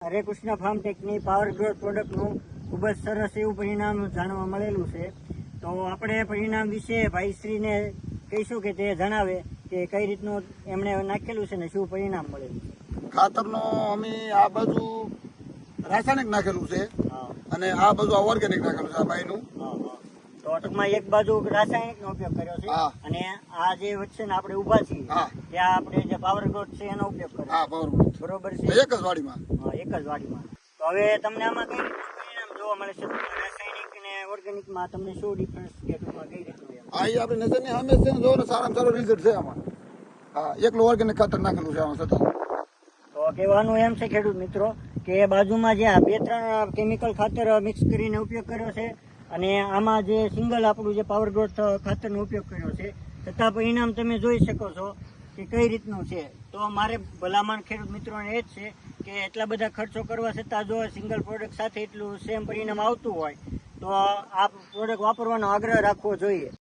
હરે Krishna ફાર્મટેકની power growth પ્રોડક્ટનું ખૂબ જ સરસ એવું પરિણામ જાણવા મળેલું છે. તો આપણે પરિણામ વિશે ભાઈશ્રીને કહીશું કે તે જણાવે કે કઈ રીતનું એમણે નાખેલું છે ને શું પરિણામ મળેલું છે. ખાતરનો અમે આ બાજુ રાસાયણિક નાખેલું છે અને આ બાજુ ઓર્ગેનિક નાખેલું છે આ ભાઈનું. તો ટૂંકમાં એક બાજુ રાસાયણિક નો ઉપયોગ કર્યો છે અને આ જે વચ્ચે આપણે ઉભા છીએ ત્યાં આપણે જે પાવર ગ્રોથ છે એનો ઉપયોગ કર્યો. બરોબર છે. એક જ વાડીમાં. એક જ વાડીમાં. તો હવે તમને આમાં કઈ રીતનું પરિણામ જોવા મળે છે? રાસાયણિક અને ઓર્ગેનિકમાં તમને શું ડિફરન્સ કે ટૂંકમાં કઈ રીતનું? એ આપણી નજરની સામે છે ને, જો ને સારામાં સારો રિઝલ્ટ છે આમાં. એકલું ઓર્ગેનિક ખાતર નાખેલું છે આમાં છતાં. તો કહેવાનું એમ છે ખેડૂત મિત્રો કે બાજુમાં જે આ 2-3 કેમિકલ ખાતર મિક્સ કરીને ઉપયોગ કર્યો છે અને આમાં જે સિંગલ આપણું જે પાવર ગ્રોથ ખાતરનો ઉપયોગ કર્યો છે, છતાં પરિણામ તમે જોઈ શકો છો કે કઈ રીતનું છે. તો મારે ભલામણ ખેડૂત મિત્રોને એ જ છે કે એટલા બધા ખર્ચો કરવા છતાં જો સિંગલ પ્રોડક્ટ સાથે એટલું સેમ પરિણામ આવતું હોય તો આ પ્રોડક્ટ વાપરવાનો આગ્રહ રાખવો જોઈએ.